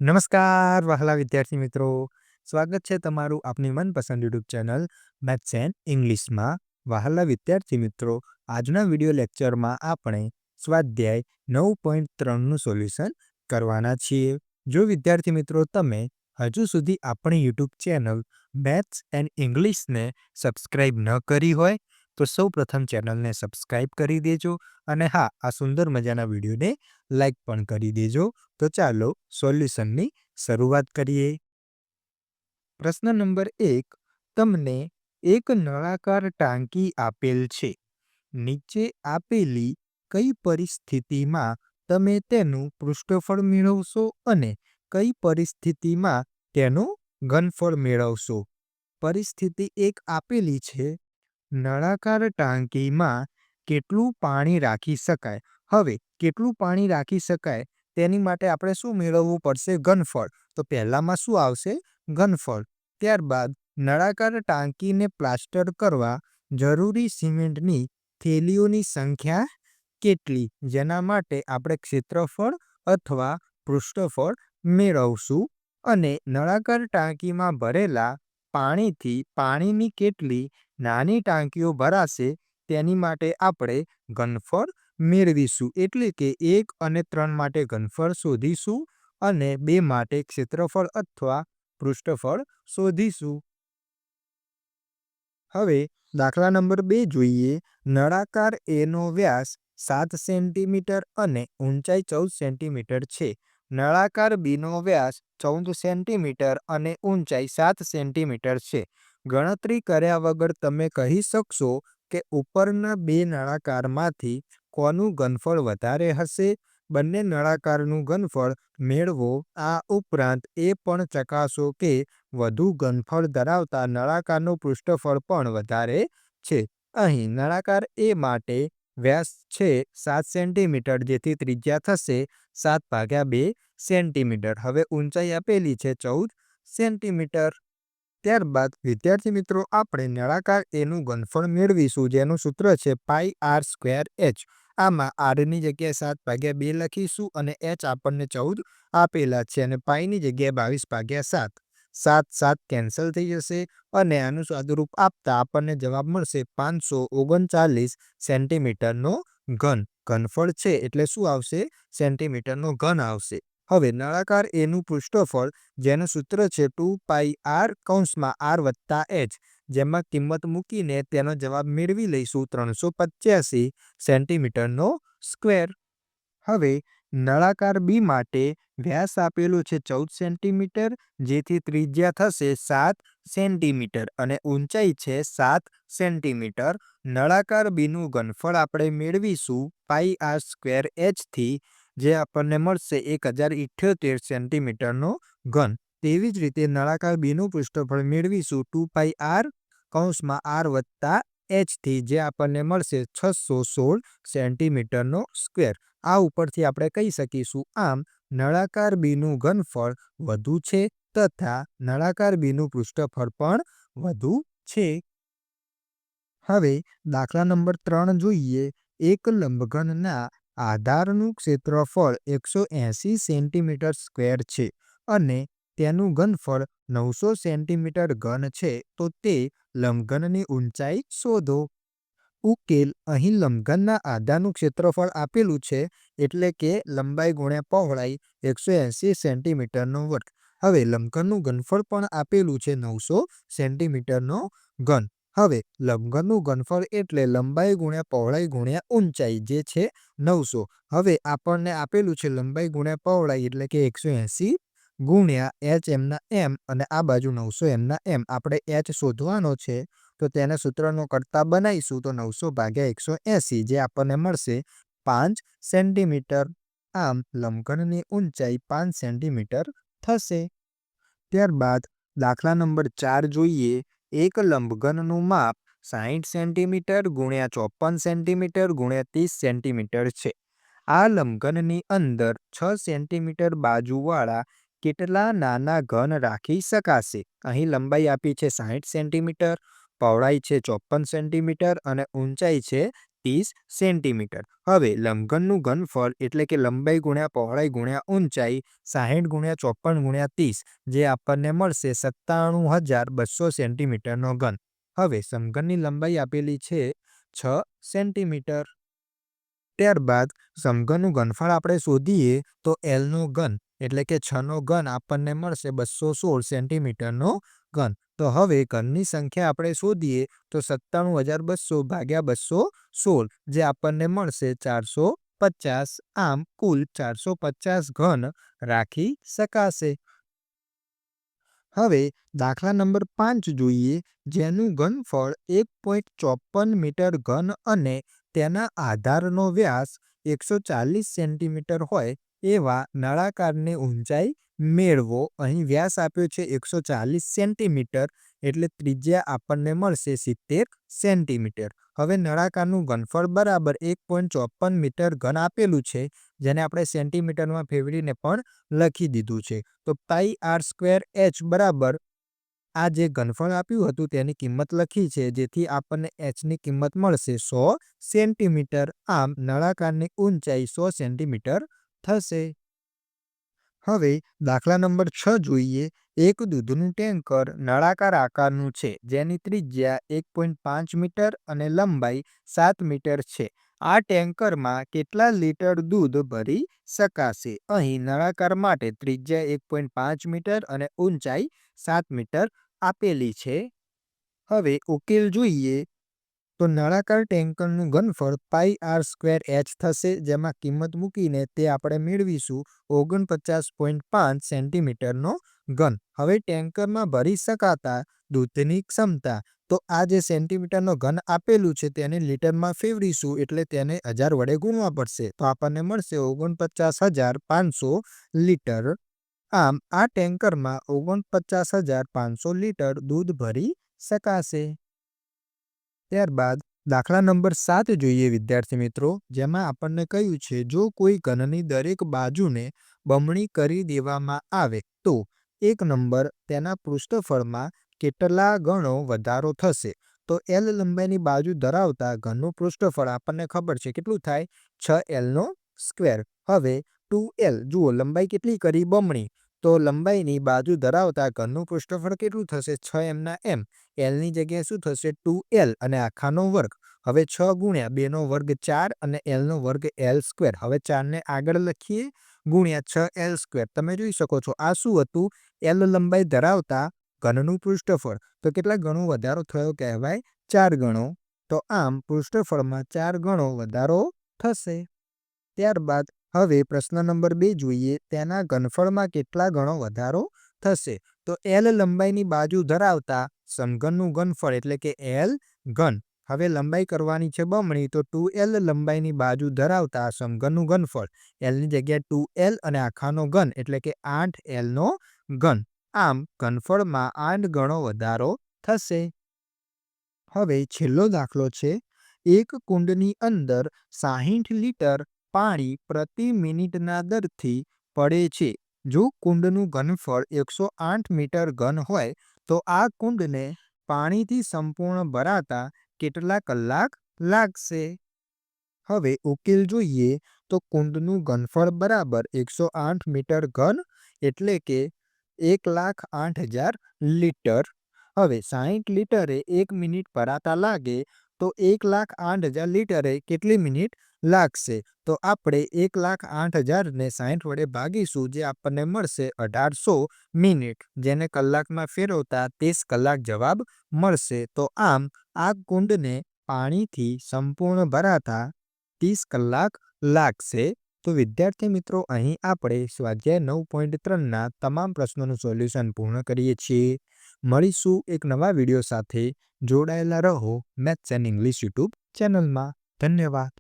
નમસ્કાર વહાલા વિદ્યાર્થી મિત્રો, સ્વાગત છે તમારું આપની મનપસંદ યુટ્યુબ ચેનલ મેથ્સ એન્ડ ઇંગ્લિશમાં. વહાલા વિદ્યાર્થી મિત્રો, આજના વિડીયો લેક્ચરમાં આપણે સ્વાધ્યાય 9.3નું સોલ્યુશન કરવાના છીએ. જો વિદ્યાર્થી મિત્રો તમે હજુ સુધી આપણી યુટ્યુબ ચેનલ મેથ્સ એન્ડ ઇંગ્લિશને સબસ્ક્રાઈબ ન કરી હોય તો સૌ પ્રથમ ચેનલને સબસ્ક્રાઈબ કરી દેજો અને હા, આ સુંદર મજાના વિડીયોને લાઈક પણ કરી દેજો. તો ચાલો સોલ્યુશનની શરૂઆત કરીએ. પ્રશ્ન નંબર 1, તમને એક નળાકાર ટાંકી આપેલ છે. નીચે આપેલી કઈ પરિસ્થિતિમાં તમે તેનું પૃષ્ઠફળ મેળવશો અને કઈ પરિસ્થિતિમાં તેનું ઘનફળ મેળવશો? પરિસ્થિતિ 1 આપેલી છે, નળાકાર ટાંકીમાં કેટલું પાણી રાખી શકાય. હવે કેટલું પાણી રાખી શકાય તેની માટે આપણે શું મેળવવું પડશે? ઘનફળ. તો પહેલામાં શું આવશે? ઘનફળ. ત્યારબાદ નળાકાર ટાંકીને પ્લાસ્ટર કરવા જરૂરી સિમેન્ટની થેલીઓની સંખ્યા કેટલી? જેના માટે આપણે ક્ષેત્રફળ અથવા પૃષ્ઠફળ મેળવશું. અને નળાકાર ટાંકીમાં ભરેલા પાણીથી પાણીની કેટલી નાની ટાંકીઓ ભરાશે તેની માટે આપણે ઘનફળ મેળવીશું. એટલે કે 1 અને 3 માટે ઘનફળ શોધીશું અને 2 માટે ક્ષેત્રફળ અથવા પૃષ્ઠફળ શોધીશું. હવે દાખલા નંબર 2 જોઈએ. નળાકાર એનો વ્યાસ 7 સેન્ટીમીટર અને ઊંચાઈ 14 સેન્ટીમીટર છે. નળાકાર બીનો વ્યાસ 14 સેન્ટીમીટર અને ઊંચાઈ 7 સેન્ટીમીટર છે. ગણતરી કર્યા વગર તમે કહી શકશો કે ઉપરના બે નળાકારમાંથી કોનું ઘનફળ વધારે હશે? બંને નળાકારનું ઘનફળ મેળવો. આ ઉપરાંત એ પણ ચકાસો કે વધુ ઘનફળ ધરાવતા નળાકારનું પૃષ્ઠફળ પણ વધારે છે. અહીં નળાકાર એ માટે વ્યાસ છે 7 સેન્ટીમીટર, જેથી ત્રિજ્યા થશે 7/2 સેન્ટીમીટર. હવે ઊંચાઈ આપેલી છે 14 સેન્ટીમીટર. ત્યારબાદ વિદ્યાર્થી મિત્રો, આપણે નળાકાર એનું ઘનફળ મેળવીશું, જેનું સૂત્ર છે πr²h. આમાં આરની જગ્યાએ 7/2 લખીશું અને h આપણને 14 આપેલા છે અને પાઈની જગ્યાએ 22/7. 7 7 કેન્સલ થઈ જશે અને આનું સાદુરૂપ આપતા આપણને જવાબ મળશે 539 સેન્ટીમીટરનો ઘન. ઘનફળ છે એટલે શું આવશે? સેન્ટીમીટરનો ઘન આવશે. હવે નળાકાર એનું પૃષ્ઠફળ, જેનું સૂત્ર છે 2πr(r+h), જેમાં કિંમત મૂકીને તેનો જવાબ મેળવી લઈશું 385 સેન્ટીમીટરનો સ્ક્વેર. હવે નળાકાર બી માટે વ્યાસ આપેલું છે 14 સેન્ટીમીટર, જેથી ત્રિજ્યા થશે 7 સેન્ટીમીટર અને ઊંચાઈ છે 7 સેન્ટીમીટર. નળાકાર બીનું ઘનફળ આપણે મેળવીશું πr²h થી, જે આપણને મળશે 1078 સેન્ટીમીટરનો ઘન. તેવી જ રીતે નળાકાર બીનું પૃષ્ઠફળ મેળવીશું 2πr(r+h) થી, જે આપણને મળશે 616 સેન્ટીમીટરનો સ્ક્વેર. આ ઉપરથી આપણે કહી શકીશું, આમ નળાકાર બીનું ઘનફળ વધુ છે તથા નળાકાર બીનું પૃષ્ઠફળ પણ વધુ છે. હવે દાખલા નંબર 3 જોઈએ. એક લંબઘનના આધારનું ક્ષેત્રફળ 180 સેન્ટીમીટર સ્ક્વેર છે અને તેનું ઘનફળ 900 સેન્ટીમીટર ઘન છે. તો તે લંબઘનની ઊંચાઈ શોધો. ઉકેલ: અહીં લંબઘનના આધારનું ક્ષેત્રફળ આપેલું છે, એટલે કે લંબાઈ ગુણ્યા પહોળાઈ 180 સેન્ટીમીટરનો વર્ગ. હવે લંબઘનનું ઘનફળ પણ આપેલું છે 900 સેન્ટીમીટરનો ઘન. હવે લંબઘનનું ઘનફળ એટલે લંબાઈ ગુણ્યા પહોળાઈ ગુણ્યા ઊંચાઈ, જે છે 900. હવે આપણને આપેલું છે લંબાઈ ગુણ્યા પહોળાઈ એટલે કે 180 ગુણ્યા h એમના એમ અને આ બાજુ 900 એમના એમ. આપણે h શોધવાનો છે તો તેને સૂત્રનો કરતા બનાવીશું તો 900/180, જે આપણને મળશે 5 સેન્ટીમીટર. આમ લંબઘનની ઊંચાઈ 5 સેન્ટીમીટર થશે. ત્યારબાદ દાખલા નંબર 4 જોઈએ. એક લંબઘનનું માપ 60 સેન્ટીમીટર ગુણ્યા 54 સેન્ટીમીટર ગુણ્યા 30 સેન્ટીમીટર છે. આ લંબઘનની અંદર 6 સેન્ટીમીટર બાજુવાળા કેટલા નાના ઘન રાખી શકાશે? અહીં લંબાઈ આપી છે 60 સેન્ટીમીટર, પહોળાઈ છે 54 સેન્ટીમીટર અને ઊંચાઈ છે 30 સેન્ટીમીટર। હવે લંબઘનનું ઘનફળ એટલે કે લંબાઈ ગુણ્યા પહોળાઈ ગુણ્યા ઊંચાઈ 60 ગુણ્યા 54 ગુણ્યા 30 જે આપણને મળશે 97,200 સેન્ટીમીટરનો ઘન। હવે સમઘનની લંબાઈ આપેલી છે 6 સેન્ટીમીટર। ત્યારબાદ સમઘનનું ઘનફળ આપણે શોધીએ તો એલનો ઘન એટલે કે 6નો ઘન આપણને મળશે 216 સેન્ટીમીટરનો ઘન। તો હવે ઘનની સંખ્યા આપણે શોધીએ તો 97,200 ભાગ્યા 216 જે આપણને મળશે 450। આમ કુલ 450 ઘન રાખી શકાશે। હવે દાખલા નંબર 5 જોઈએ, જેનું ઘનફળ 1.54 મીટર ઘન અને તેના આધારનો વ્યાસ 140 સેન્ટીમીટર હોય એવા નળાકારની ઊંચાઈ મેળવો। અહીં વ્યાસ આપ્યો છે 140 સેન્ટીમીટર એટલે ત્રિજ્યા આપણને મળશે 70 સેન્ટીમીટર। હવે નળાકારનું ઘનફળ બરાબર 1.54 મીટર ઘન આપેલું છે, જેને આપણે સેન્ટીમીટરમાં ફેરવીને પણ લખી દીધું છે। તો πr² બરાબર આ જે ઘનફળ આપ્યું હતું તેની કિંમત લખી છે, જેથી આપણને h ની કિંમત મળશે 100 સેન્ટીમીટર। આમ નળાકારની ઊંચાઈ 100 સેન્ટીમીટર થશે। હવે દાખલા નંબર 6 જોઈએ, એક દૂધનું ટેન્કર નળાકાર આકારનું છે, જેની ત્રિજ્યા 1.5 મીટર અને લંબાઈ 7 મીટર છે। આ ટેન્કરમાં કેટલા લીટર દૂધ ભરી શકાશે? અહીં નળાકાર માટે ત્રિજ્યા 1.5 મીટર અને ઊંચાઈ 7 મીટર આપેલી છે। હવે ઉકેલ જોઈએ તો નળાકાર ટેન્કરનું ઘનફળ πr² થશે, જેમાં કિંમત મૂકીને તે આપણે મેળવીશું 49.5 સેન્ટીમીટરનો ઘન। હવે ટેન્કરમાં ભરી શકાતા દૂધની ક્ષમતા, તો આ જે સેન્ટીમીટરનો ઘન આપેલું છે તેને લીટરમાં ફેરવીશું એટલે તેને 1000 વડે ગુણવા પડશે, તો આપણને મળશે 49,500 લીટર। આમ આ ટેન્કરમાં 49,500 લીટર દૂધ ભરી શકાશે। ત્યારબાદ દાખલા નંબર 7 જોઈએ વિદ્યાર્થી મિત્રો, જેમાં આપણને કહ્યું છે જો કોઈ ઘનની દરેક બાજુને બમણી કરી દેવામાં આવે તો 1 નંબર તેના પૃષ્ઠફળમાં કેટલા ગણો વધારો થશે? તો L લંબાઈની બાજુ ધરાવતા ઘનનું પૃષ્ઠફળ આપણને ખબર છે કેટલું થાય, 6L²। હવે 2L જુઓ લંબાઈ કેટલી કરી બમણી, તો લંબાઈની બાજુ ધરાવતા ઘનનું પૃષ્ઠફળ કેટલું થશે 6m L ની જગ્યાએ શું થશે 2L અને આખાનો વર્ગ। હવે 6 ગુણ્યા 2નો વર્ગ 4 અને Lનો વર્ગ L²। હવે 4ને આગળ લખીએ ગુણ્યા 6L²। તમે જોઈ શકો છો આ શું હતું, L લંબાઈ ધરાવતા ઘનનું પૃષ્ઠફળ, તો કેટલા ગણો વધારો થયો કહેવાય 4 ગણો। તો આમ પૃષ્ઠફળમાં 4 ગણો વધારો થશે। ત્યારબાદ હવે પ્રશ્ન નંબર 2 જોઈએ, તેના ઘનફળમાં કેટલા ગણો વધારો થશે? તો L લંબાઈની બાજુ ધરાવતા સમઘનનું ઘનફળ એટલે કે L ઘન। હવે લંબાઈ કરવાની છે બમણી, તો 2L લંબાઈની બાજુ ધરાવતા સમઘનનું ઘનફળ, L ની જગ્યાએ 2L અને આખાનો ઘન એટલે કે 8Lનો ઘન। આમ ઘનફળમાં 8 ગણો વધારો થશે। હવે છેલ્લો દાખલો છે, એક કુંડની અંદર 60 લીટર પાણી પ્રતિ મિનિટના દરથી પડે છે। જો કુંડનું ઘનફળ 108 મીટર ઘન હોય તો આ કુંડને પાણીથી સંપૂર્ણ ભરાતા કેટલા કલાક લાગશે? હવે ઉકેલ જોઈએ તો કુંડનું ઘનફળ બરાબર 108 મીટર ઘન એટલે કે 1,08,000 લીટર। હવે 60 લીટરે 1 મિનિટ ભરાતા લાગે તો 1,08,000 લીટરે કેટલી મિનિટ લાગશે? તો આપણે 1,08,000 ને 60 વડે ભાગીશું, જે આપણને મળશે 1800 મિનિટ, જેને કલાકમાં ફેરવતા 30 કલાક જવાબ મળશે। તો આમ આ કુંડને પાણીથી સંપૂર્ણ ભરાતા 30 કલાક લાગશે। તો વિદ્યાર્થી મિત્રો, અહીં આપણે સ્વાધ્યાય 9.3ના તમામ પ્રશ્નોનું સોલ્યુશન પૂર્ણ કરીએ છીએ। મળીશું એક નવા વિડીયો સાથે। જોડાયેલા રહો મેથ્સ એન્ડ ઇંગ્લિશ યુટ્યુબ ચેનલમાં। ધન્યવાદ।